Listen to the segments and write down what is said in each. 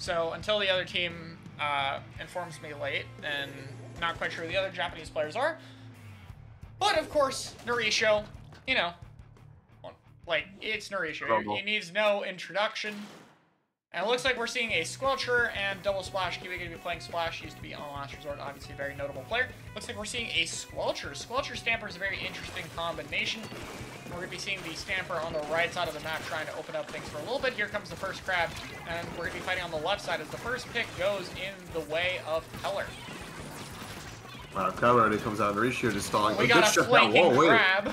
So until the other team informs me late, and not quite sure who the other Japanese players are. But of course, Narisho, you know, like, it's Narisho. He needs no introduction. And it looks like we're seeing a Squelcher and Double Splash. Kiwi going to be playing Splash. Used to be on Last Resort, obviously a very notable player. Looks like we're seeing a Squelcher. Squelcher Stamper is a very interesting combination. We're going to be seeing the Stamper on the right side of the map trying to open up things for a little bit. Here comes the first crab, and we're going to be fighting on the left side as the first pick goes in the way of Heller. Wow, crab already comes out. Narisho just stalling. We got a flanking crab.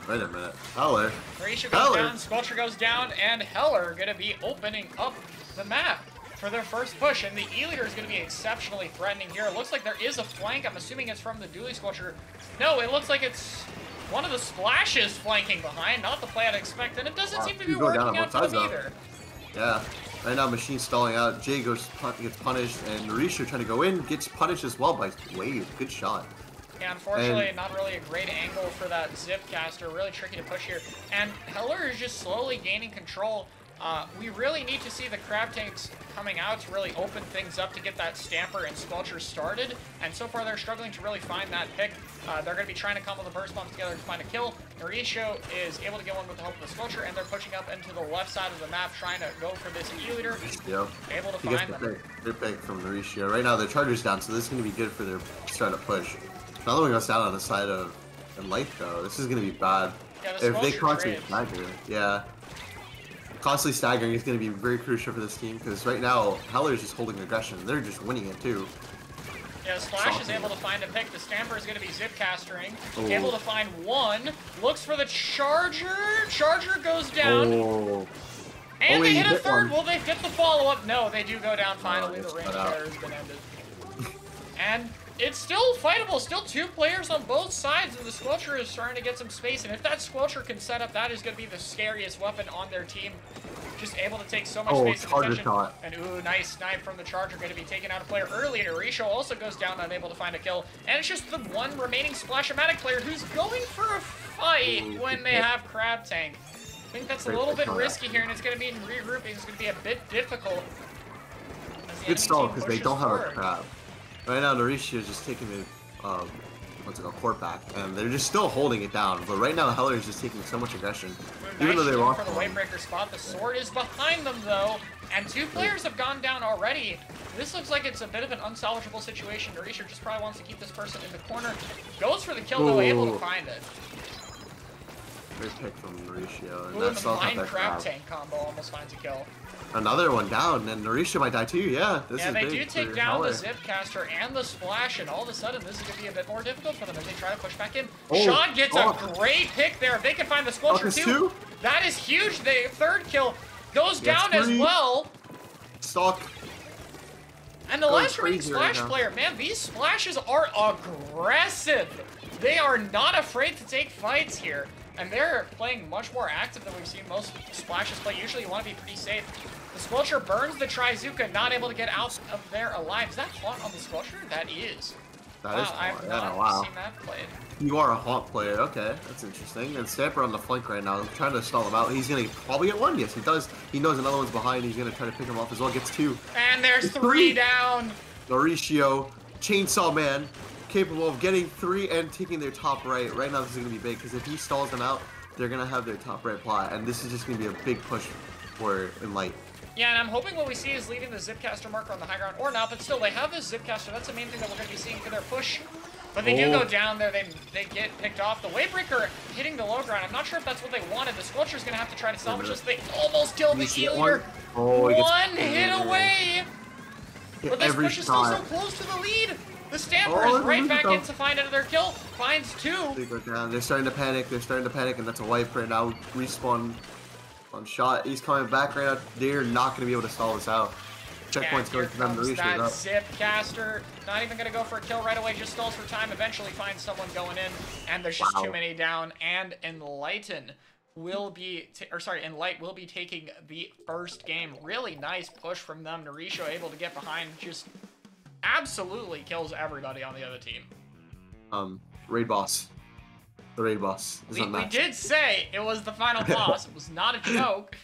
Wait a minute. Heller. Narisho goes down, Squelcher goes down, and Heller going to be opening up the map for their first push. And the E-Leader is going to be exceptionally threatening here. It looks like there is a flank. I'm assuming it's from the Dually Squelcher. No, it looks like it's one of the Splashes flanking behind, not the play I'd expect. And it doesn't seem to be working out for them either. Yeah. Right now, Machine stalling out. Jay gets punished, and Narisho trying to go in, gets punished as well by Wave. Good shot. Yeah, unfortunately, not really a great angle for that Zip Caster. Really tricky to push here. And Heller is just slowly gaining control. We really need to see the crab tanks coming out to really open things up to get that Stamper and Squelcher started. And so far, they're struggling to really find that pick. They're going to be trying to combo the burst bombs together to find a kill. Narisho is able to get one with the help of the Squelcher, and they're pushing up into the left side of the map, trying to go for this E-Leader. Yep. Able to find them. Good pick from Narisho. Right now, their charger's down, so this is going to be good for their start to push. Another one goes down on the side of Enlite, though. This is going to be bad. Yeah, the if they constantly stagger, yeah. Constantly staggering is going to be very crucial for this team, because right now, Heller is just holding aggression. They're just winning it, too. Yeah, Splash is able to find a pick. The Stamper is going to be zip castering. Able to find one. Looks for the Charger. Charger goes down. And they hit a third. Will they get the follow-up? No, they do go down finally. The range fire has been ended. And it's still fightable. Still two players on both sides, and the Squelcher is starting to get some space. And if that Squelcher can set up, that is going to be the scariest weapon on their team. Just able to take so much space and attention. And ooh, nice snipe from the Charger, going to be taking out a player early. And Narisho also goes down, unable to find a kill. And it's just the one remaining Splash-O-Matic player who's going for a fight when they have Crab Tank. I think that's a little bit risky here, and it's going to be in regrouping. It's going to be a bit difficult. Good stall, because they don't have a crab. Right now, Narisho is just taking the, what's it called, court back, and they're just still holding it down. But right now, Heller is just taking so much aggression. Even though they lost for the Wavebreaker spot, the sword is behind them, though, and two players have gone down already. This looks like it's a bit of an unsalvageable situation. Narisho just probably wants to keep this person in the corner. Goes for the kill, though, able to find it. Great pick from Narisho. And that's the blind crab tank combo almost finds a kill. Another one down, and Narisho might die too, yeah. This is they big do take down the Zip Caster and the Splash, and all of a sudden this is going to be a bit more difficult for them as they try to push back in. Sean gets a great pick there. If they can find the Squelcher too, that is huge. The third kill goes down as well. Stalk. And the last remaining Splash player, man, these Splashes are aggressive. They are not afraid to take fights here. And they're playing much more active than we've seen most Splashes play. Usually you want to be pretty safe. The Squelcher burns the Trizuka, not able to get out of there alive. Is that Haunt on the Squelcher? That is. That is I've not seen that played. You are a Haunt player. Okay, that's interesting. And Stamper on the flank right now, trying to stall him out. He's going to probably get one. Yes, he does. He knows another one's behind. He's going to try to pick him off as well. Gets two. And there's three down. Narisho, Chainsaw Man, capable of getting three and taking their top right. Right now, this is going to be big, because if he stalls them out, they're going to have their top right plot, and this is just going to be a big push for Enlite. Yeah, and I'm hoping what we see is leaving the Zipcaster marker on the high ground, or not, but still, they have this Zipcaster. That's the main thing that we're going to be seeing for their push. But they do go down there. They get picked off. The Wavebreaker hitting the low ground. I'm not sure if that's what they wanted. The Squelcher's going to have to try to salvage this. They almost killed the E-Leader. One hit away. But this push is still so close to the lead. The Stamper is right back in to find another kill. Finds two. They go down. They're starting to panic. And that's a wipe right now. Respawn on shot. He's coming back right now. They're not going to be able to stall this out. Checkpoint's going to them to reach it up. Zip Caster, not even going to go for a kill right away. Just stalls for time. Eventually finds someone going in. And there's just too many down. And Enlighten will be, Enlite will be taking the first game. Really nice push from them. Narisho able to get behind, just absolutely kills everybody on the other team. Raid boss. The raid boss is unmatched. We did say it was the final boss. It was not a joke.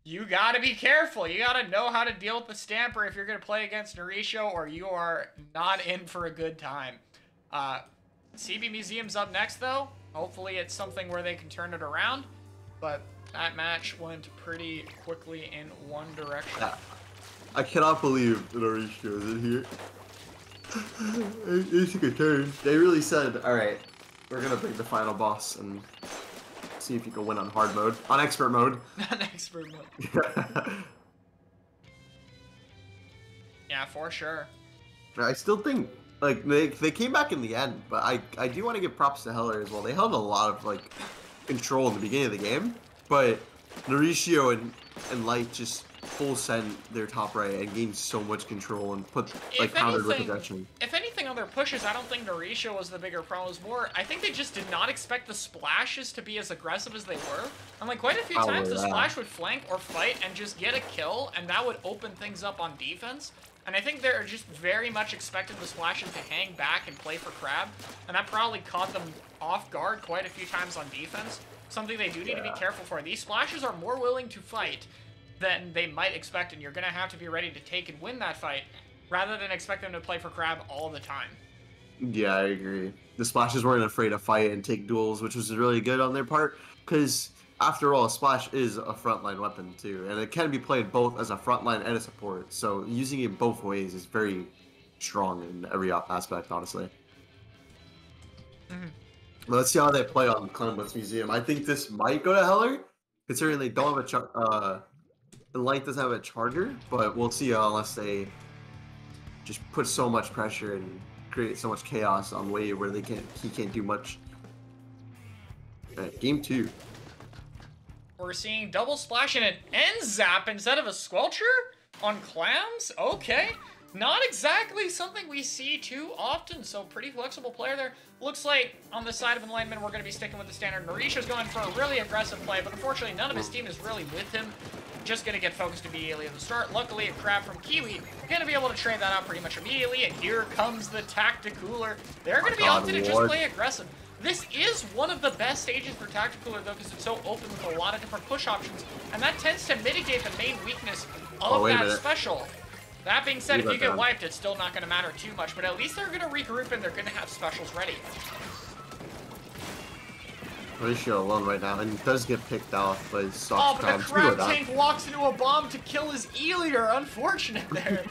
you gotta be careful. You gotta know how to deal with the Stamper if you're gonna play against Nourisho, or you are not in for a good time. CB Museum's up next, though. Hopefully it's something where they can turn it around. But that match went pretty quickly in one direction. I cannot believe Nourisho is in here. They took a turn. They really said, alright, we're gonna bring the final boss and see if you can win on hard mode. On expert mode. On expert mode. Yeah, for sure. I still think, like, they came back in the end, but I do want to give props to Heller as well. They held a lot of, like, control in the beginning of the game, but Nourisho and Enlite just full sent their top right and gained so much control and put, like, countered with aggression. If anything on their pushes, I don't think Nourisho was the bigger problem. It was more, I think they just did not expect the splashes to be as aggressive as they were. And like quite a few times the splash would flank or fight and just get a kill, and that would open things up on defense. And I think they're just very much expecting the splashes to hang back and play for crab, and that probably caught them off guard quite a few times on defense. Something they do need to be careful for. These splashes are more willing to fight than they might expect, and you're going to have to be ready to take and win that fight, rather than expect them to play for crab all the time. Yeah, I agree. The splashes weren't afraid to fight and take duels, which was really good on their part, because after all, a splash is a frontline weapon too, and it can be played both as a frontline and a support, so using it both ways is very strong in every aspect, honestly. Let's see how they play on Columbus Museum. I think this might go to Heller, considering they don't have a Enlite doesn't have a charger, but we'll see unless they just put so much pressure and create so much chaos on Wave where he can't do much. Alright, game 2. We're seeing double splash and an end zap instead of a squelcher on clams. Okay, not exactly something we see too often, so pretty flexible player there. Looks like on the side of Enlightenment we're going to be sticking with the standard. Nourisho's going for a really aggressive play, but unfortunately none of his team is really with him. Just going to get focused immediately at the start. Luckily, a crab from Kiwi going to be able to trade that out pretty much immediately, and here comes the Tacticooler. They're going to be opting to just play aggressive. This is one of the best stages for Tacticooler, though, because it's so open with a lot of different push options, and that tends to mitigate the main weakness of that special. That being said, if you get wiped, it's still not going to matter too much, but at least they're going to regroup and they're going to have specials ready. Nourisho alone right now, and he does get picked off by soft Oh, but the crab tank walks into a bomb to kill his E-leader. Unfortunate there.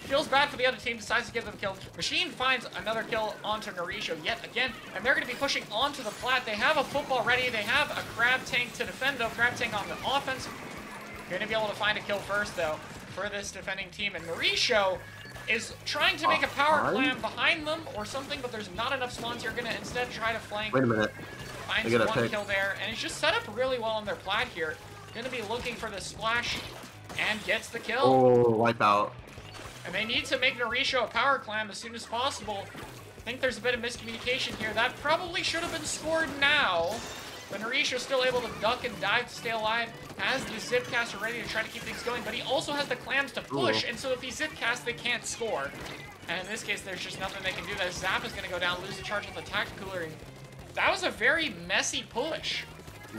Feels bad for the other team, decides to give them a kill. Machine finds another kill onto Nourisho yet again, and they're going to be pushing onto the plat. They have a football ready. They have a crab tank to defend, though. Crab tank on the offense. Going to be able to find a kill first, though, for this defending team. And Nourisho is trying to make a power clam behind them or something, but there's not enough spawns. You're going to instead try to flank. Wait a minute. Finds one kill there, and it's just set up really well on their plat here. Going to be looking for the splash and gets the kill. Oh, wipe out. And they need to make Nourisho a power clam as soon as possible. I think there's a bit of miscommunication here. That probably should have been scored now. But Nourisho's still able to duck and dive to stay alive. Has the Zipcaster ready to try to keep things going, but he also has the clams to push, and so if he Zipcast, they can't score. And in this case, there's just nothing they can do. That Zap is going to go down, lose the charge with the Tacticooler, and that was a very messy push.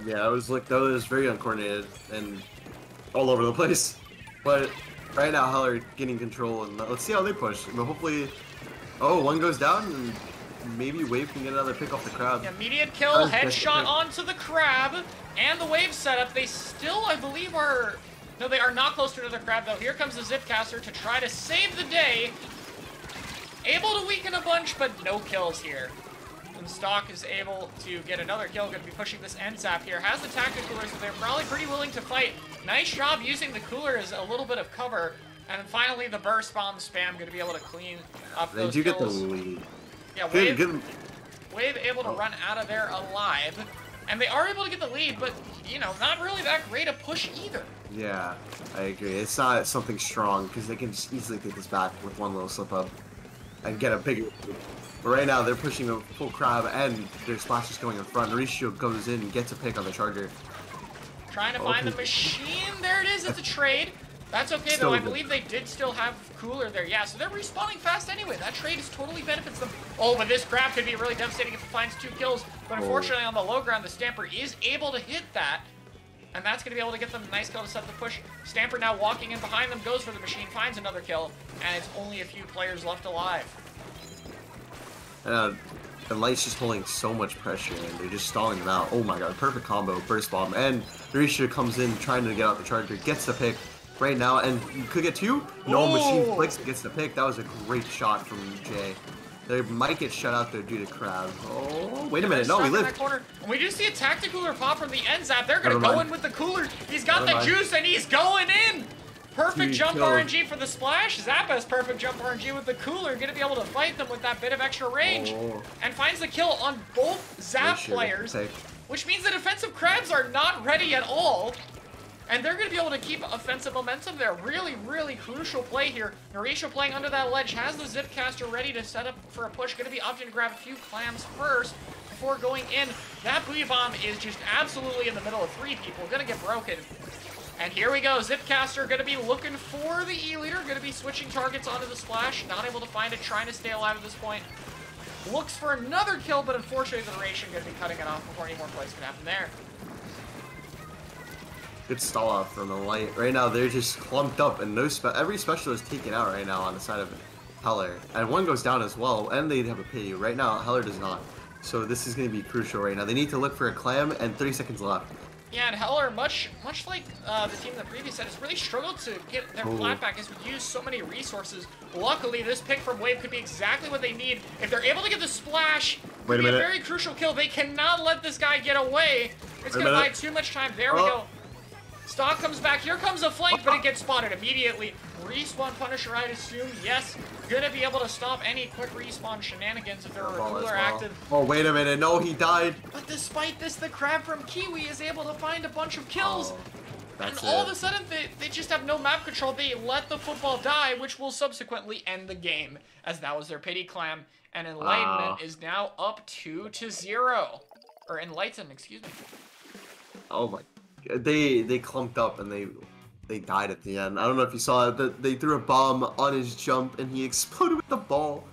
Yeah, it was like, that was very uncoordinated and all over the place. But right now, Heller getting control, and let's see how they push. But hopefully, one goes down, and maybe Wave can get another pick off the crab. Immediate kill, headshot onto the crab, and the Wave setup. They still, I believe, are... No, they are not close to another crab, though. Here comes the Zipcaster to try to save the day. Able to weaken a bunch, but no kills here. And Stock is able to get another kill. Going to be pushing this end zap here. Has the Tacticooler, so they're probably pretty willing to fight. Nice job using the cooler as a little bit of cover. And then finally, the burst bomb spam going to be able to clean up those kills. Did you get the lead? Yeah, Wave able to run out of there alive. And they are able to get the lead, but, you know, not really that great a push either. Yeah, I agree. It's not something strong, because they can just easily take this back with one little slip-up and get a bigger lead. But right now, they're pushing a full crab, and their splash is going in front. Nourisho goes in and gets a pick on the charger. Trying to find the machine. There it is. It's a trade. That's okay, though. I believe they did still have cooler there. Yeah, so they're respawning fast anyway. That trade is totally benefits them. Oh, but this crab could be really devastating if it finds 2 kills. But unfortunately, on the low ground, the Stamper is able to hit that. And that's going to be able to get them a nice kill to set the push. Stamper now walking in behind them, goes for the machine, finds another kill, and it's only a few players left alive. Enlite's just holding so much pressure, and they're just stalling them out. Oh my god, perfect combo, burst bomb, and Mauricio comes in trying to get out the charger, gets the pick right now, and you could get two? No, machine flicks and gets the pick. That was a great shot from Jay. They might get shut out there due to Crab. Oh, wait a minute. No, we live. And we just see a tactic cooler pop from the end zap. They're going to go in with the cooler. He's got the juice, and he's going in. Perfect jump RNG for the splash. Zappa's perfect jump RNG with the cooler. Going to be able to fight them with that bit of extra range. And finds the kill on both Zap players. Which means the defensive Crabs are not ready at all. And they're going to be able to keep offensive momentum there. Really, really crucial play here. Mauricio playing under that ledge, has the Zipcaster ready to set up for a push. Going to be opting to grab a few clams first before going in. That buoy bomb is just absolutely in the middle of three people. Going to get broken. And here we go. Zipcaster going to be looking for the E-leader. Going to be switching targets onto the splash. Not able to find it. Trying to stay alive at this point. Looks for another kill, but unfortunately the duration going to be cutting it off before any more plays can happen there. Good stall out from the Enlite. Right now, they're just clumped up, and every special is taken out right now on the side of Heller. And one goes down as well, and they have a pity. Right now, Heller does not. So this is going to be crucial right now. They need to look for a clam, and 30 seconds left. Yeah, and Heller, much like the team in the previous set, has really struggled to get their flat back as we use so many resources. Luckily, this pick from Wave could be exactly what they need. If they're able to get the splash, it could be a very crucial kill. They cannot let this guy get away. It's going to buy too much time. There we go. Stock comes back. Here comes a flank, but it gets spotted immediately. Respawn Punisher, I'd assume. Yes, gonna be able to stop any quick respawn shenanigans if there were a cooler active. Oh, wait a minute. No, he died. But despite this, the Crab from Kiwi is able to find a bunch of kills. And all of a sudden, they just have no map control. They let the football die, which will subsequently end the game, as that was their pity clam. And Enlightenment is now up 2-0. Or Enlighten, excuse me. Oh my. They clumped up and they died at the end. I don't know if you saw it, they threw a bomb on his jump and he exploded with the ball.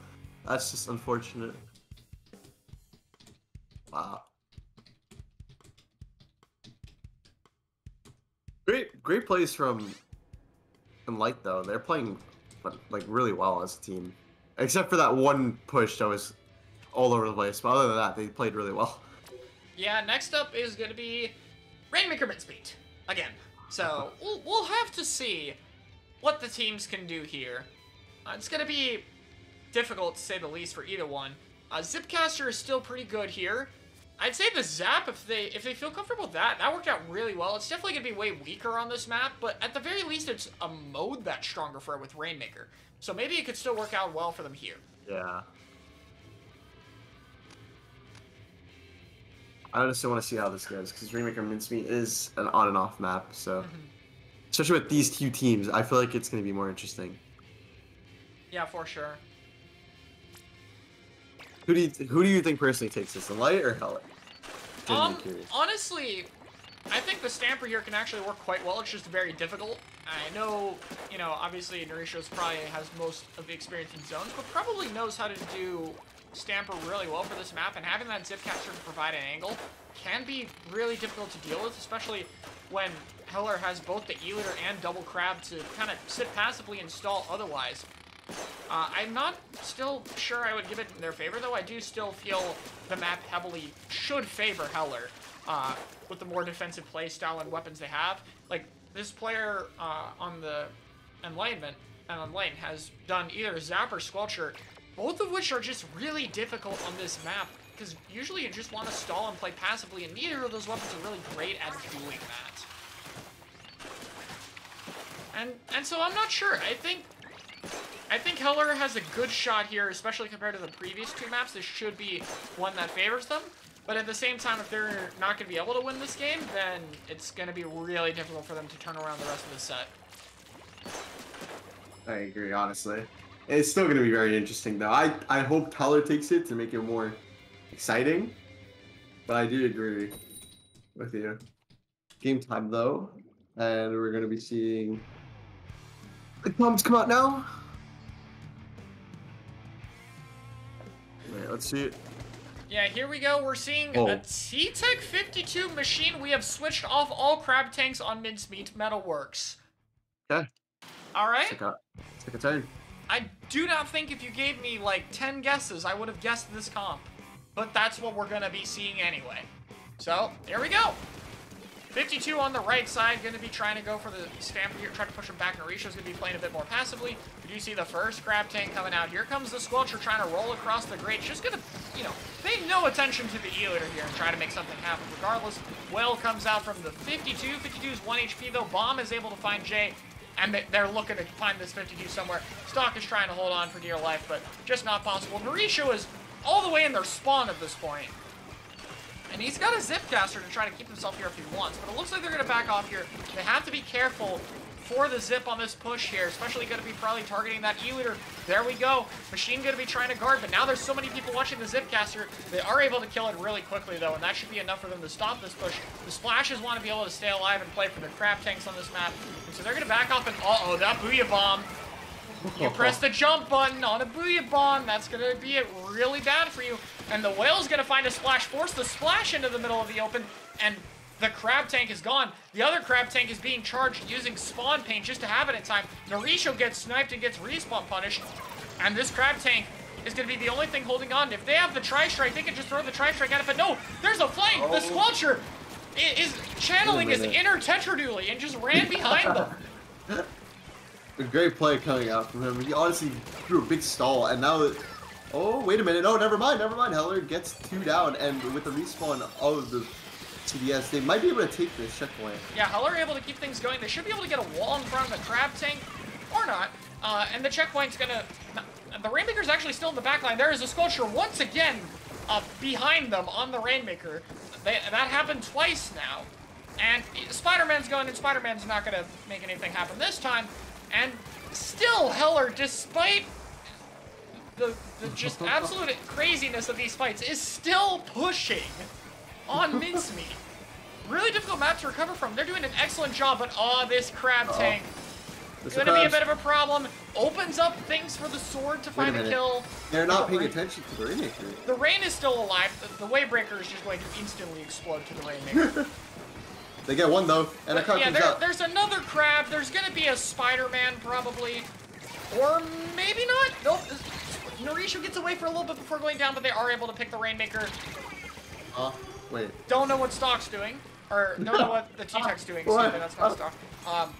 That's just unfortunate. Wow. Great plays from Enlite though. They're playing like really well as a team. Except for that one push that was all over the place. But other than that, they played really well. Yeah, next up is going to be Rainmaker Mincemeat, again. So, we'll have to see what the teams can do here. It's going to be difficult, to say the least, for either one. Zipcaster is still pretty good here. I'd say the Zap, if they feel comfortable with that worked out really well. It's definitely going to be way weaker on this map, but at the very least, it's a mode that's stronger for it with Rainmaker. So maybe it could still work out well for them here. Yeah. I honestly want to see how this goes, because Rainmaker Mincemeat is an on and off map, so especially with these two teams, I feel like it's going to be more interesting. Yeah, for sure. Who do you think personally takes this, Enlite or Heller? Honestly, I think the Stamper here can actually work quite well. It's just very difficult. I know, obviously Mauricio's probably has most of the experience in zones, but probably knows how to do Stamper really well for this map, and having that Zipcaster to provide an angle can be really difficult to deal with, especially when Heller has both the E-Leader and Double Crab to kind of sit passively and stall otherwise. I'm not still sure I would give it in their favor, though. I do still feel the map heavily should favor Heller with the more defensive play style and weapons they have. Like, this player on the Enlightenment and Enlighten has done either Zap or Squelcher, both of which are just really difficult on this map, because usually you just want to stall and play passively, and neither of those weapons are really great at doing that. And so I'm not sure. I think Heller has a good shot here, especially compared to the previous two maps. This should be one that favors them. But at the same time, if they're not going to be able to win this game, then it's going to be really difficult for them to turn around the rest of the set. I agree, honestly. It's still going to be very interesting, though. I hope Heller takes it to make it more exciting. But I do agree with you. Game time, though. And we're going to be seeing the comms come out now. Wait, let's see it. Yeah, here we go. We're seeing a T-Tech 52 machine. We have switched off all crab tanks on Mincemeat Metalworks. Okay. All right. Take a turn. I do not think if you gave me like 10 guesses, I would have guessed this comp. But that's what we're going to be seeing anyway. So, here we go. 52 on the right side, going to be trying to go for the Stamper here, try to push him back. Naurisho's going to be playing a bit more passively. We do see the first crab tank coming out. Here comes the Squelcher trying to roll across the grate. Just going to, you know, pay no attention to the E-Liter here and try to make something happen regardless. Whale comes out from the 52. 52's 1 HP though. Bomb is able to find Jay. And they're looking to find this 52 somewhere. Stock is trying to hold on for dear life, but just not possible. Naurisho is all the way in their spawn at this point. And he's got a Zipcaster to try to keep himself here if he wants, but it looks like they're going to back off here. They have to be careful for the Zip on this push here, especially going to be probably targeting that E-Liter. There we go. Machine going to be trying to guard, but now there's so many people watching the Zipcaster. They are able to kill it really quickly, though, and that should be enough for them to stop this push. The Splashes want to be able to stay alive and play for the crab tanks on this map, and so they're going to back off and, uh-oh, that Booyah Bomb. You press the jump button on a Booyah Bomb, that's going to be really bad for you. And the Whale's going to find a Splash, force the Splash into the middle of the open, and the crab tank is gone. The other crab tank is being charged using spawn paint just to have it in time. Naurisho gets sniped and gets respawn punished, and this crab tank is going to be the only thing holding on. If they have the Tri-Strike, they can just throw the Tri-Strike at it, but no, there's a flank! The Squelcher is channeling his inner Tetradooley and just ran behind them. A great play coming out from him. He honestly threw a big stall, and now... Oh, wait a minute. No, never mind. Heller gets 2 down, and with the respawn of the TDS, they might be able to take this checkpoint. Yeah, Heller able to keep things going. They should be able to get a wall in front of the crab tank, or not. And the checkpoint's gonna... The Rainmaker's actually still in the back line. There is a Sculpture once again behind them on the Rainmaker. That happened twice now. And Spider-Man's going, and Spider-Man's not gonna make anything happen this time. And still, Heller, despite the just absolute craziness of these fights, is still pushing on Mincemeat. Really difficult map to recover from. They're doing an excellent job, but this crab tank is going to be a bit of a problem. Opens up things for the Sword to find a kill. They're not paying attention to the Rainmaker. The Rain is still alive. The Wavebreaker is just going to instantly explode to the Rainmaker. They get one though, and a card comes out. There's another crab. There's gonna be a Spider-Man probably, or maybe not. Nope. Naurisho gets away for a little bit before going down, but they are able to pick the Rainmaker. Wait. Don't know what Stock's doing, or don't know what the T-Tech's doing. Excuse me, that's not Stock.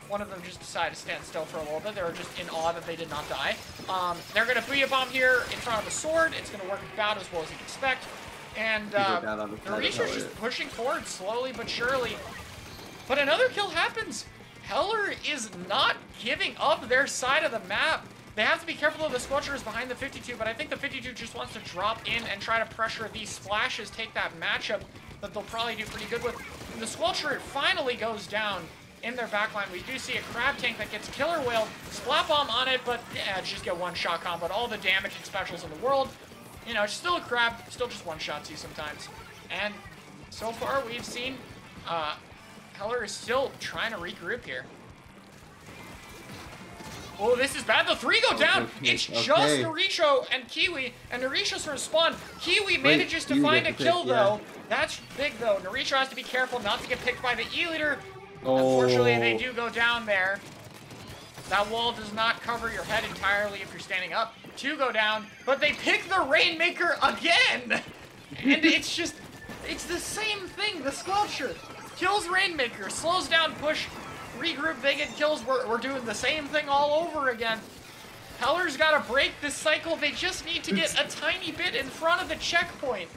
One of them just decided to stand still for a little bit. They were just in awe that they did not die. They're gonna Booyah Bomb here in front of the Sword. It's gonna work about as well as you'd expect. And Naurisho's just pushing forward slowly but surely. But another kill happens. Heller is not giving up their side of the map. They have to be careful of the Squelcher is behind the 52, but I think the 52 just wants to drop in and try to pressure these Splashes, take that matchup that they'll probably do pretty good with. And the Squelcher finally goes down in their backline. We do see a crab tank that gets killer whaled, Splat Bomb on it, but yeah, just get one-shot combo. But all the damage and specials in the world. You know, it's still a crab, still just one-shots you sometimes. And so far we've seen Heller is still trying to regroup here. Oh, this is bad. The 3 go down. It's just Naurisho and Kiwi, and Naurisho's from spawn. Kiwi manages to find a kill, though. That's big, though. Naurisho has to be careful not to get picked by the E-Liter. Unfortunately, they do go down there. That wall does not cover your head entirely if you're standing up. 2 go down, but they pick the Rainmaker again! And it's just, it's the same thing. The Squelcher kills Rainmaker, slows down push, regroup, they get kills. We're doing the same thing all over again. Heller's got to break this cycle. They just need to get a tiny bit in front of the checkpoint.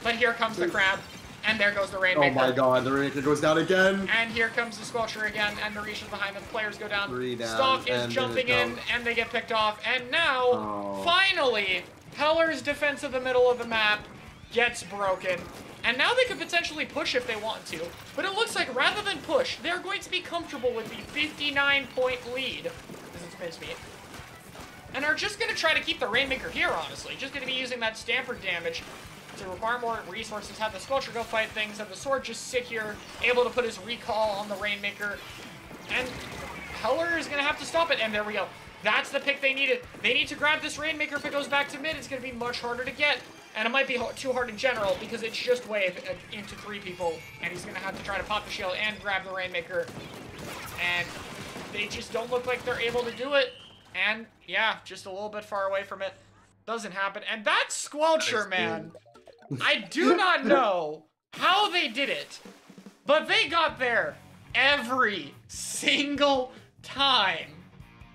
But here comes the crab, and there goes the Rainmaker. Oh my god, the Rainmaker goes down again. And here comes the Squelcher again, and Naurisho's behind them. Players go down. 3 down. Stock is jumping in, and they get picked off. And now, finally, Heller's defense of the middle of the map gets broken. And now they could potentially push if they want to. But it looks like rather than push, they're going to be comfortable with the 59-point lead. This is Mincemeat. And are just going to try to keep the Rainmaker here, honestly. Just going to be using that Stamper damage to require more resources, have the Squelcher go fight things, have the Sword just sit here, able to put his recall on the Rainmaker. And Heller is going to have to stop it. And there we go. That's the pick they needed. They need to grab this Rainmaker. If it goes back to mid, it's going to be much harder to get. And it might be too hard in general because it's just Wave into 3 people, and he's going to have to try to pop the shield and grab the Rainmaker. And they just don't look like they're able to do it. And, yeah, just a little bit far away from it. Doesn't happen. And that's Squelcher, man. I do not know how they did it, but they got there every single time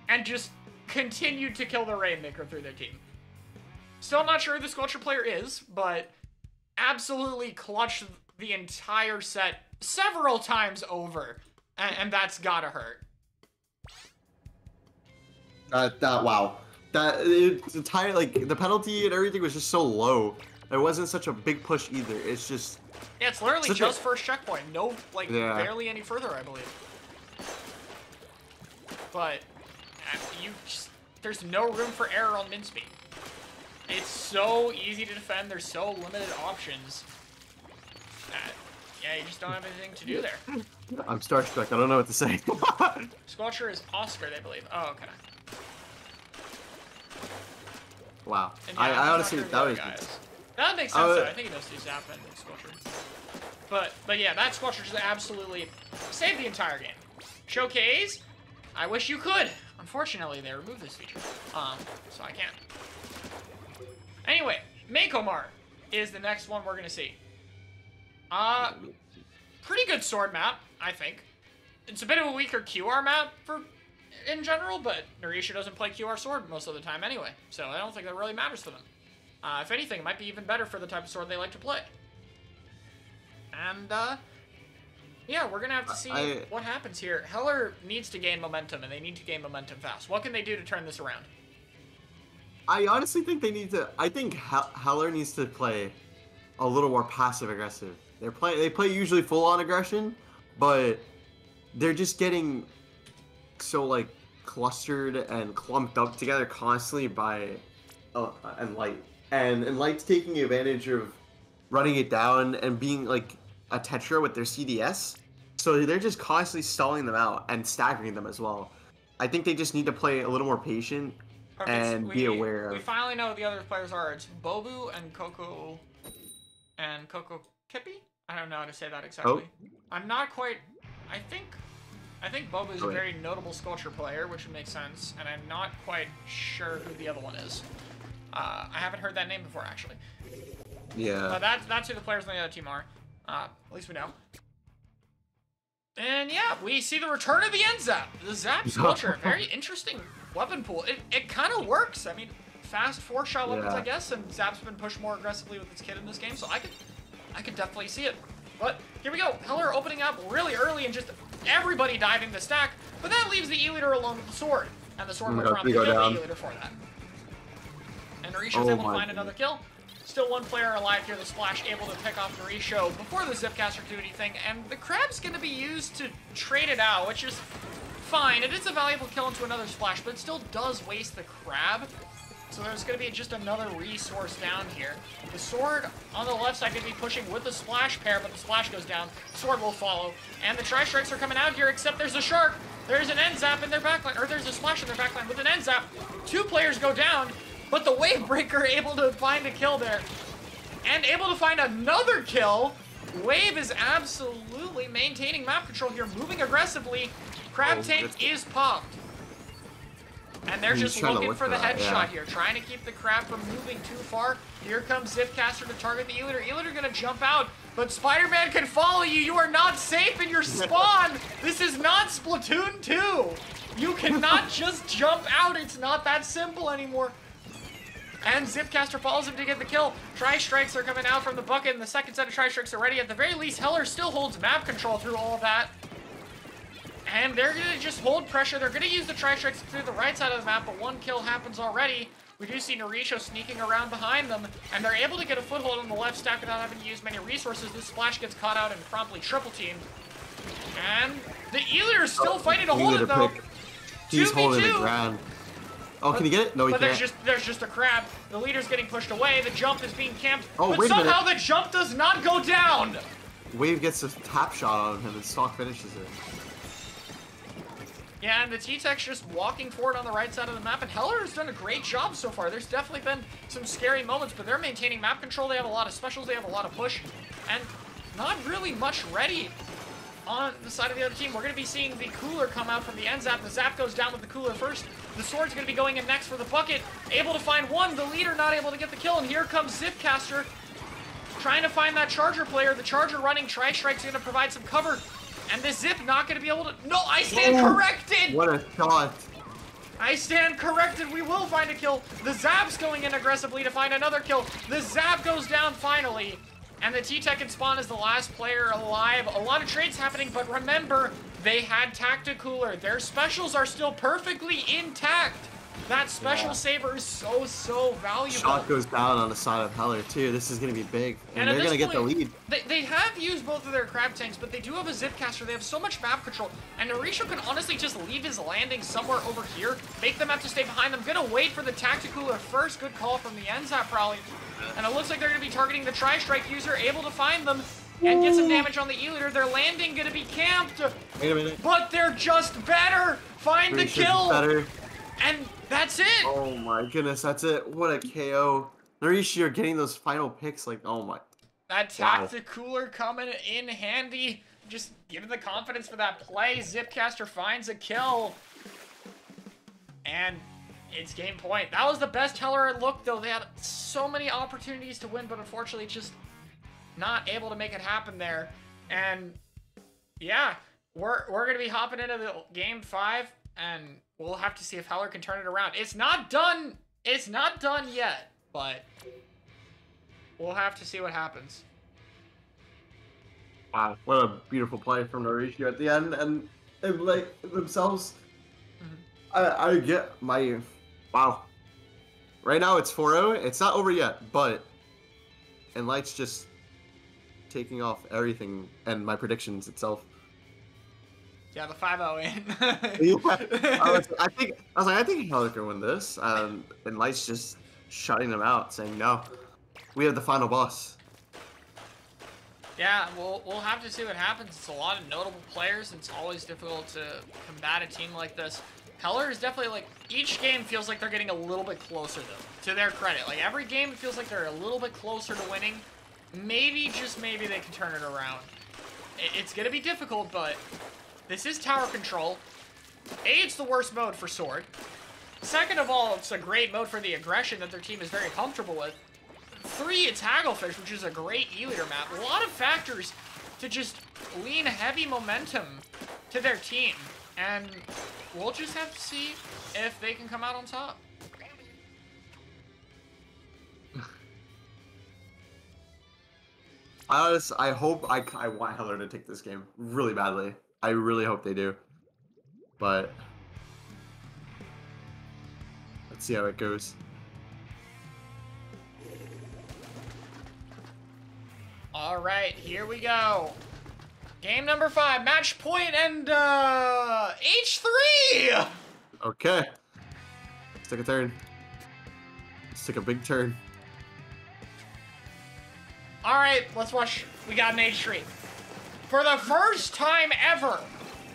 and just continued to kill the Rainmaker through their team. Still not sure who the Squelcher player is, but absolutely clutched the entire set several times over, and that's gotta hurt. Wow. It's entire, like, the penalty and everything was just so low. There wasn't such a big push either. It's just... Yeah, it's literally just first checkpoint. No, like, barely any further, I believe. But, there's no room for error on min speed. It's so easy to defend. There's so limited options. Yeah, you just don't have anything to do there. I'm starstruck. I don't know what to say. Squelcher is Oscar, they believe. Oh, okay. Wow. Yeah, I honestly, that was... That makes sense, though. I think it does do Zap and Squelcher. But yeah, that Squelcher just absolutely saved the entire game. Showcase, I wish you could. Unfortunately, they removed this feature. So I can't. Anyway, Makomar is the next one we're gonna see. Pretty good sword map, I think. It's a bit of a weaker QR map in general, but Narisha doesn't play QR sword most of the time anyway, so I don't think that really matters for them. If anything, it might be even better for the type of sword they like to play. And, yeah, we're gonna have to see what happens here. Heller needs to gain momentum, and they need to gain momentum fast. What can they do to turn this around? I honestly think they need to... I think Heller needs to play a little more passive-aggressive. They play usually full-on aggression, but they're just getting so, like, clustered and clumped up together constantly by Enlite. And Enlite's taking advantage of running it down and being, like, a Tetra with their CDS. So they're just constantly stalling them out and staggering them as well. I think they just need to play a little more patient and be aware of... We finally know who the other players are. It's Bobu and Coco Kippy? I don't know how to say that exactly. Oh. I'm not quite... I think Bobu is a very notable Squelcher player, which would make sense, and I'm not quite sure who the other one is. I haven't heard that name before, actually. Yeah. But that's who the players on the other team are. At least we know. And yeah, we see the return of the end zap. The zap Squelcher, very interesting weapon pool. It kind of works. I mean, fast 4-shot weapons, I guess, and Zap's been pushed more aggressively with his kid in this game, so I could definitely see it. But here we go. Heller opening up really early and just everybody diving the stack, but that leaves the E-Leader alone with the sword, and the sword will promptly kill the E-Leader for that. And Narisha's able to find another kill. Still one player alive here, the Splash able to pick off Narisha before the Zipcaster do anything, and the Crab's going to be used to trade it out, which is fine. It is a valuable kill into another Splash, but it still does waste the Crab. So there's going to be just another resource down here. The sword on the left side going to be pushing with the Splash pair, but the Splash goes down. Sword will follow. And the Tri-Strikes are coming out here, except there's a Shark. There's an end zap in their backline, or there's a Splash in their backline with an end zap. 2 players go down, but the Wave Breaker able to find a kill there. And able to find another kill. Wave is absolutely maintaining map control here, moving aggressively. Crab Tank is popped. And they're just looking for the headshot here, trying to keep the Crab from moving too far. Here comes Zipcaster to target the E-Leader. E-Leader gonna jump out, but Spider-Man can follow you. You are not safe in your spawn. This is not Splatoon 2. You cannot just jump out. It's not that simple anymore. And Zipcaster follows him to get the kill. Tri-Strikes are coming out from the bucket, and the second set of Tri-Strikes are ready. At the very least, Heller still holds map control through all of that. And they're going to just hold pressure. They're going to use the Tri-Strikes through the right side of the map, but 1 kill happens already. We do see Narisha sneaking around behind them, and they're able to get a foothold on the left stack without having to use many resources. This Splash gets caught out and promptly triple teamed. And the E-Leader is still fighting to hold it, though. He's holding the ground. Oh, can he get it? No, he can't. But there's just a Crab. The leader's getting pushed away. The jump is being camped. Oh, but somehow the jump does not go down. Wave gets a tap shot on him and Stalk finishes it. Yeah, and the T-Tech's just walking forward on the right side of the map, and Heller has done a great job so far. There's definitely been some scary moments, but they're maintaining map control. They have a lot of specials, they have a lot of push, and not really much ready on the side of the other team. We're going to be seeing the cooler come out from the end zap. The zap goes down with the cooler first. The sword's going to be going in next for the bucket. Able to find one. The leader not able to get the kill, and here comes Zipcaster trying to find that Charger player. The Charger running. Tri-Strike's going to provide some cover. And the Zip not going to be able to... No, I stand corrected! What a shot. I stand corrected. We will find a kill. The Zap's going in aggressively to find another kill. The Zap goes down finally. And the T-Tech and Spawn is the last player alive. A lot of trades happening, but remember, they had Tacticooler. Their specials are still perfectly intact. That special saver is so valuable. Shot goes down on the side of Heller too. This is going to be big. And they're going to get the lead. They have used both of their crab tanks, but they do have a Zipcaster. They have so much map control. And Narisha can honestly just leave his landing somewhere over here, make them have to stay behind them. Gonna wait for the Tacticooler first. Good call from the Enzap probably. And it looks like they're going to be targeting the Tri-Strike user, able to find them and get some damage on the E-Leader. Their landing going to be camped. Wait a minute. But they're just better. Find the kill. Better. And that's it. Oh my goodness, that's it. What a KO. Narishi are getting those final picks. Like, oh my. That Tacticooler coming in handy. Just giving the confidence for that play. Zipcaster finds a kill. And it's game point. That was the best Heller look, though. They had so many opportunities to win, but unfortunately just not able to make it happen there. And yeah, we're going to be hopping into the game 5, and we'll have to see if Heller can turn it around. It's not done. It's not done yet, but we'll have to see what happens. Wow, what a beautiful play from Narishi at the end, and like themselves. I get my... Wow. Right now it's 4-0. It's not over yet, but Enlite's just taking off everything and my predictions itself. Yeah, the 5-0 in. Yeah. I think Heller can win this. Enlite's just shutting them out, saying no. We have the final boss. Yeah, we'll have to see what happens. It's a lot of notable players, and it's always difficult to combat a team like this. Heller is definitely, like, each game feels like they're getting a little bit closer, though, to their credit. Like, every game feels like they're a little bit closer to winning. Maybe, just maybe, they can turn it around. It's gonna be difficult, but this is tower control. A, it's the worst mode for Sword. Second of all, it's a great mode for the aggression that their team is very comfortable with. 3, it's Hagglefish, which is a great E-Leader map. A lot of factors to just lean heavy momentum to their team. And we'll just have to see if they can come out on top. I hope I want Heller to take this game really badly. I really hope they do. But let's see how it goes. All right, here we go. Game number 5, match point, and H3. Okay. Let's take a turn. Let's take a big turn. All right, let's watch. We got an H3. For the first time ever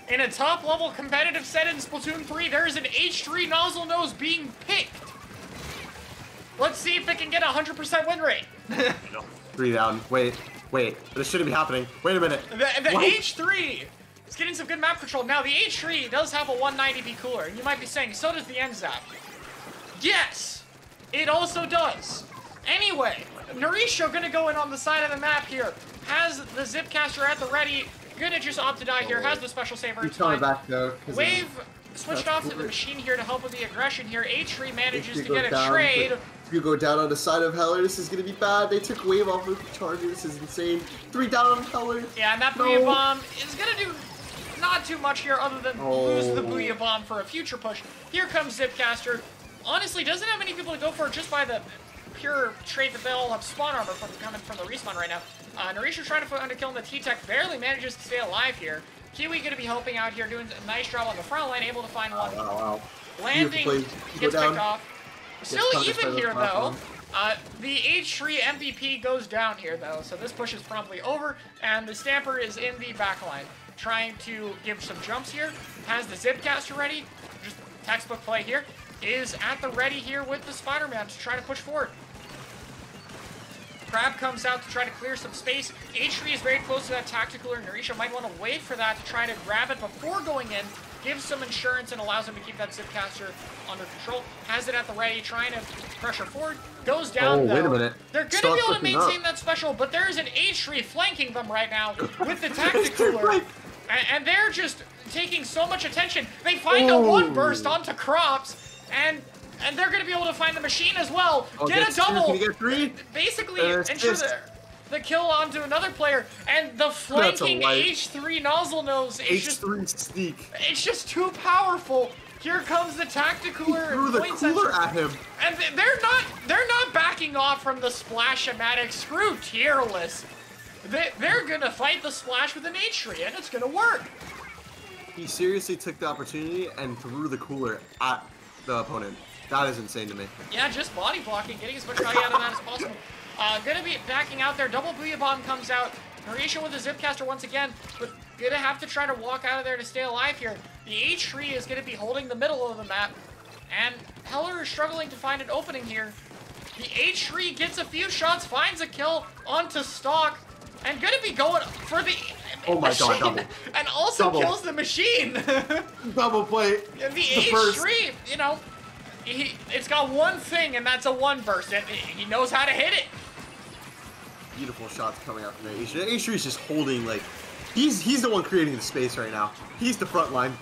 in a top-level competitive set in Splatoon 3, there is an H3 nozzle nose being picked. Let's see if it can get a 100% win rate. 3 down. Wait, this shouldn't be happening. Wait a minute. The H3 is getting some good map control. Now, the H3 does have a 190p cooler, and you might be saying, so does the Enzap. Yes, it also does. Anyway, Narisha gonna go in on the side of the map here. Has the Zipcaster at the ready. Gonna just opt to die here. Has the special saver. He's coming back, though. Wave switched off to the machine here to help with the aggression here. H3 manages to get a trade. If you go down on the side of Heller, this is going to be bad. They took Wave off of the Charger. This is insane. 3 down on Heller. Yeah, and that Booyah Bomb is going to do not too much here other than lose the Booyah Bomb for a future push. Here comes Zipcaster. Honestly, doesn't have many people to go for just by the pure trait that they all have spawn armor from coming from the respawn right now. Narisha trying to find a kill on the T-Tech. Barely manages to stay alive here. Kiwi going to be helping out here, doing a nice job on the front line, able to find one. Wow. Landing, gets picked off. Still even here, though. The H3 MVP goes down here, though, so this push is promptly over, and the Stamper is in the back line. trying to give some jumps here. Has the Zipcaster ready. Just textbook play here. Is at the ready here with the Spider-Man to try to push forward. Crab comes out to try to clear some space. H3 is very close to that tactical, and Narisha might want to wait for that to try to grab it before going in. Gives some insurance and allows him to keep that Zipcaster under control. Has it at the ready, trying to pressure forward. Goes down, though. Wait a minute. They're going to be able to maintain that special, but there is an H3 flanking them right now with the tactical. And they're just taking so much attention. They find a one burst onto Crops, and they're going to be able to find the machine as well. Get a double. Can you get 3? Basically, ensure the kill onto another player. And the flanking H3 nozzle nose. H3 sneak. It's just too powerful. Here comes the tacticooler. Threw the cooler at him. And they're not backing off from the Splash-O-Matic. Screw Tearless. They're going to fight the Splash with an H3, and it's going to work. He seriously took the opportunity and threw the cooler at the opponent. That is insane to me. Yeah, just body blocking, getting as much value out of that as possible. Gonna be backing out there. Double Booyah Bomb comes out. Narisha with the Zipcaster once again, but gonna have to try to walk out of there to stay alive here. The H3 is gonna be holding the middle of the map, and Heller is struggling to find an opening here. The H3 gets a few shots, finds a kill onto Stock, and gonna be going for the machine, double. and also kills the machine. Double play. The H3, you know, it's got one thing, and that's a one burst, and he knows how to hit it. Beautiful shots coming out from there. H3 is just holding, like, he's the one creating the space right now. He's the front line.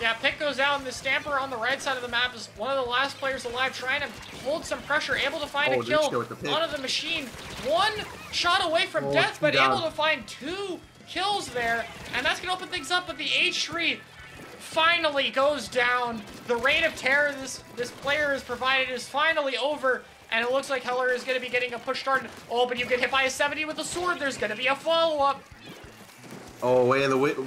Yeah, pick goes out, and the Stamper on the right side of the map is one of the last players alive, trying to hold some pressure, able to find a kill onto the machine. One shot away from death, but able to find 2 kills there, and that's going to open things up, but the H3 finally goes down. The reign of terror this player has provided is finally over, and it looks like Heller is going to be getting a push started. Oh, but you get hit by a 70 with a sword. There's going to be a follow-up. Oh, wait,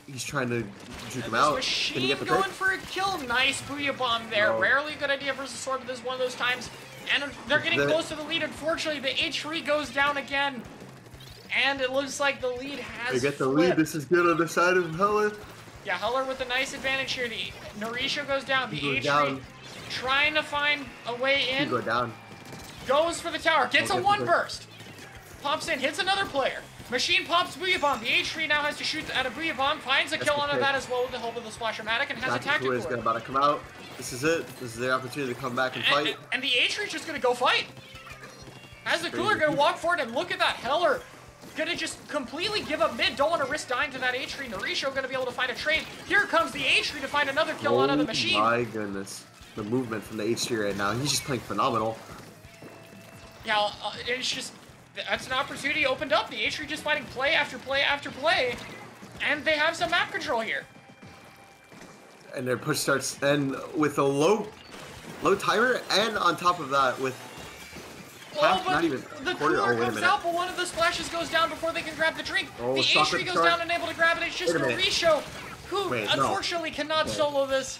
he's trying to juke him out. Machine going for a kill. Nice Booyah Bomb there. Rarely a good idea versus sword, but this is one of those times. And they're getting close to the lead. Unfortunately, the H3 goes down again. And it looks like the lead has They get the flipped. lead. This is good on the side of Heller. Yeah, Heller with a nice advantage here. The Narisha goes down. The H3 trying to find a way in. Go down. Goes for the tower. Gets a one burst. Pops in. Hits another player. Machine pops Booyah Bomb. The H3 now has to shoot at a Booyah Bomb. Finds a kill onto that as well with the help of the Splash-O-Matic, and has a tactical. Is about to come out. This is it. This is their opportunity to come back and fight. And the H3 is just going to go fight. As the cooler going to walk forward, and look at that. Heller going to just completely give up mid. Don't want to risk dying to that H3. Narisha going to be able to find a trade. Here comes the H3 to find another kill onto the machine. Oh my goodness. The movement from the H3 right now. He's just playing phenomenal. Yeah, it's just... That's an opportunity opened up. The H3 just fighting play after play after play. And they have some map control here. And their push starts, and with a low timer, and on top of that, with not even the quarter. cooler Wait a comes minute. out, but one of the splashes goes down before they can grab the drink. Oh, the H3 goes down and able to grab it. It's just Narisha, who unfortunately cannot solo this.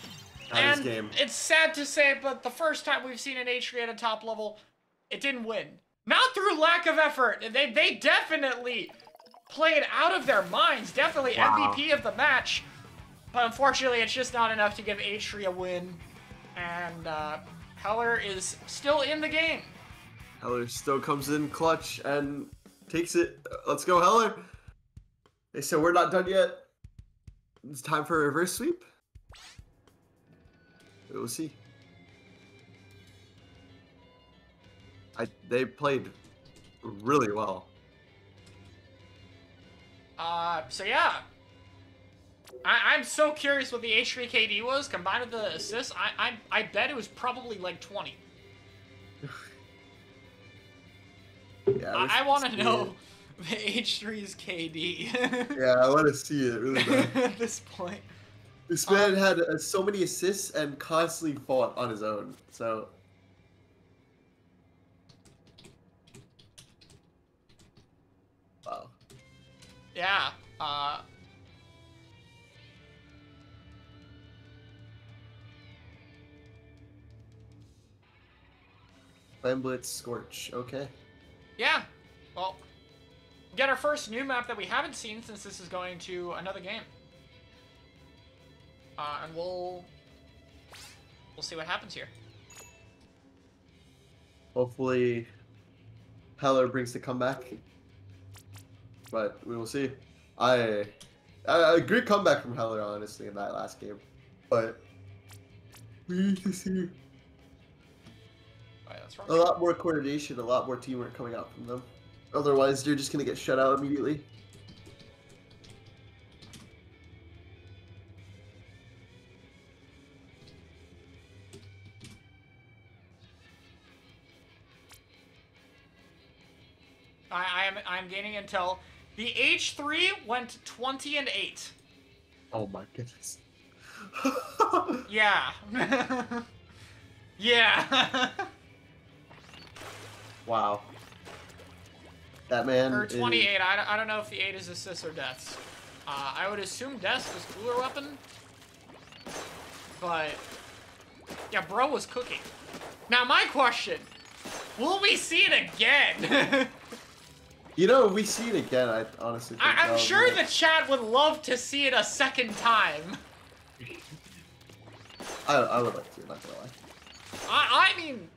And it's sad to say, but the first time we've seen an H3 at a top level, it didn't win. Not through lack of effort. They definitely played out of their minds. Definitely MVP of the match. But unfortunately, it's just not enough to give H3 a win. And Heller is still in the game. Heller still comes in clutch and takes it. Let's go, Heller. They said we're not done yet. It's time for a reverse sweep. We'll see. They played really well. So yeah. I'm so curious what the H3 KD was combined with the assists. I bet it was probably like 20. Yeah, I want to know the H3's KD. Yeah, I want to see it really bad. At this point. This man had so many assists and constantly fought on his own. So. Wow. Yeah. Flame Blitz, Scorch, okay. Yeah. Well, get our first new map that we haven't seen since this is going to another game. And we'll see what happens here. Hopefully, Heller brings the comeback. But we will see. A great comeback from Heller, honestly, in that last game. But we need to see a lot more coordination, a lot more teamwork coming out from them. Otherwise, you're just going to get shut out immediately. I'm gaining intel. The H3 went 20-8. Oh my goodness. Yeah. Yeah. Wow. That man. Or 28. Is... I don't know if the 8 is assists or deaths. I would assume deaths was cooler weapon. But yeah, bro was cooking. Now my question: will we see it again? You know, we see it again. I honestly think I'm sure the chat would love to see it a second time. I would like to, not gonna lie. I mean,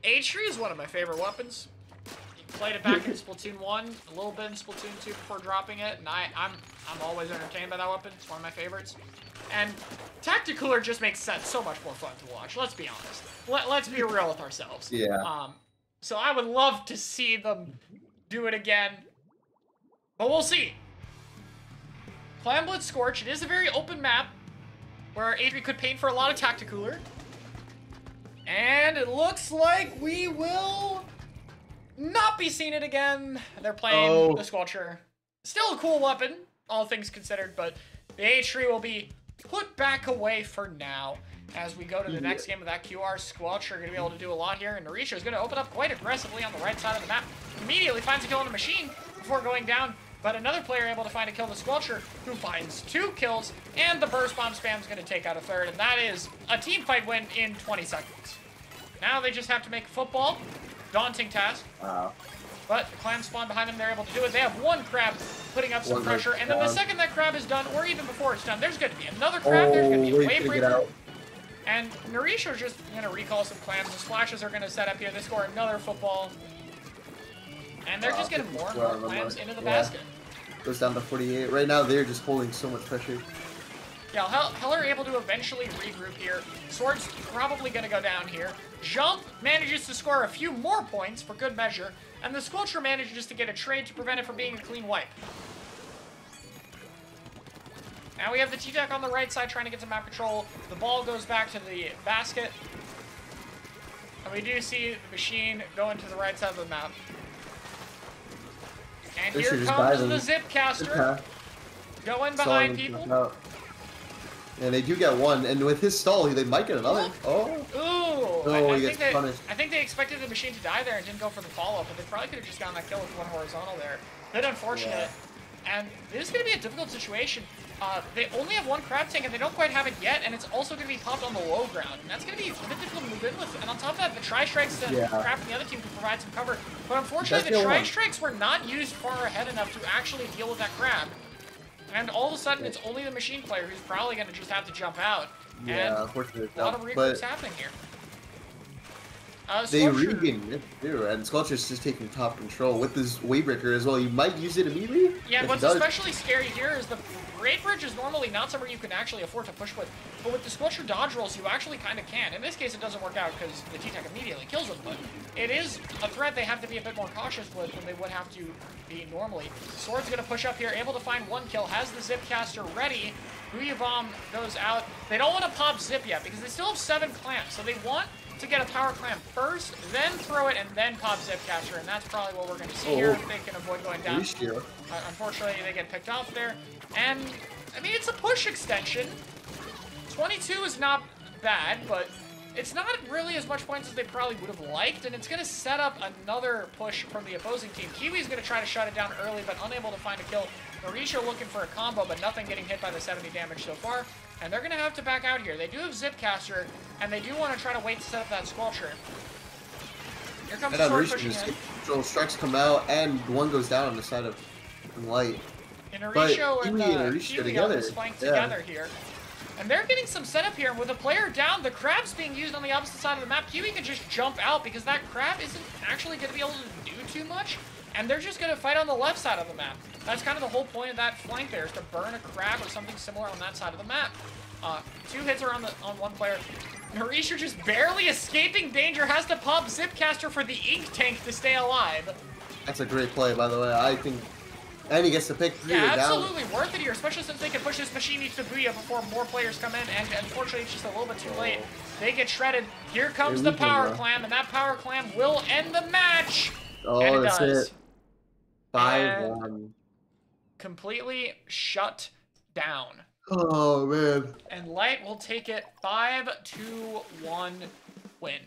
H3 is one of my favorite weapons. Played it back in Splatoon 1, a little bit in Splatoon 2 before dropping it, and I'm always entertained by that weapon. It's one of my favorites. And Tacticooler just makes that so much more fun to watch. Let's be honest. Let's be real with ourselves. Yeah. So I would love to see them do it again, but we'll see. Clan Blitz Scorch. It is a very open map where Adri could paint for a lot of Tacticooler, and it looks like we will not be seeing it again. They're playing the Squelcher. Still a cool weapon, all things considered, but the H3 will be put back away for now. As we go to the next game of that QR, Squelcher are going to be able to do a lot here, and Narisha is going to open up quite aggressively on the right side of the map. Immediately finds a kill on the machine before going down, but another player able to find a kill, the Squelcher, who finds 2 kills, and the burst bomb spam is going to take out a third, and that is a team fight win in 20 seconds. Now they just have to make football. Daunting task. Wow. But the clan spawn behind them, they're able to do it. They have one crab putting up some pressure, and then the second that crab is done, or even before it's done, there's going to be another crab, there's going to be a wave breaker. And Narisha is just going to recall some clams. The splashes are going to set up here. They score another football. And they're just getting more and more clams into the basket. Goes down to 48. Right now, they're just holding so much pressure. Yeah, Heller able to eventually regroup here. Sword's probably going to go down here. Jump manages to score a few more points for good measure. And the Squelcher manages to get a trade to prevent it from being a clean wipe. Now we have the T-Deck on the right side trying to get some map control. The ball goes back to the basket. And we do see the machine going to the right side of the map. And here comes the Zipcaster. Going behind people. And they do get one, and with his stall, they might get another. Oh. Ooh. Oh, he gets punished. I think they expected the machine to die there and didn't go for the follow-up, but they probably could have just gotten that kill with one horizontal there. Bit unfortunate. Yeah. And this is going to be a difficult situation. They only have one crab tank, and they don't quite have it yet, and it's also going to be popped on the low ground. And that's going to be a bit difficult to move in with. And on top of that, the Tri-Strikes and crab from the other team can provide some cover. But unfortunately, the Tri-Strikes were not used far ahead enough to actually deal with that crab. And all of a sudden, it's only the machine player who's probably going to just have to jump out. Yeah, and unfortunately. A lot of regroups happening here. They regain it too, and Squelcher's just taking top control with this Waybreaker as well. You might use it immediately. Yeah, what's especially scary here is the Great Bridge is normally not somewhere you can actually afford to push with, but with the Squelcher dodge rolls, you actually kind of can. In this case, it doesn't work out because the T-Tech immediately kills them, but it is a threat they have to be a bit more cautious with than they would have to be normally. Sword's going to push up here, able to find one kill, has the Zipcaster ready. Booyah Bomb goes out. They don't want to pop Zip yet because they still have 7 clams, so they want to get a power clam first, then throw it, and then pop Zipcaster, and that's probably what we're going to see here if they can avoid going down. Unfortunately, they get picked off there, and, I mean, it's a push extension. 22 is not bad, but it's not really as much points as they probably would have liked, and it's going to set up another push from the opposing team. Kiwi's going to try to shut it down early, but unable to find a kill. Narisha looking for a combo, but nothing getting hit by the 70 damage so far. And they're going to have to back out here. They do have Zipcaster, and they do want to try to wait to set up that Squelcher. Here comes the Sword pushing in. Strikes come out, and one goes down on the side of Enlite. Inarisho and Inarisho Kiwi together. almost flanked together here. And they're getting some setup here. With a player down, the crab's being used on the opposite side of the map. Kiwi can just jump out because that crab isn't actually going to be able to do too much. And they're just going to fight on the left side of the map. That's kind of the whole point of that flank there, is to burn a crab or something similar on that side of the map. 2 hits are on one player. Narisha just barely escaping danger, has to pop Zipcaster for the ink tank to stay alive. That's a great play, by the way. I think, and he gets to pick 3 down. Absolutely worth it here, especially since they can push this machine to Booyah before more players come in, and unfortunately it's just a little bit too late. They get shredded. Here comes the power clam, and that power clam will end the match. Oh, and it that's does. it. 5-1. Completely shut down. Oh, man. And Light will take it 5-2-1 win.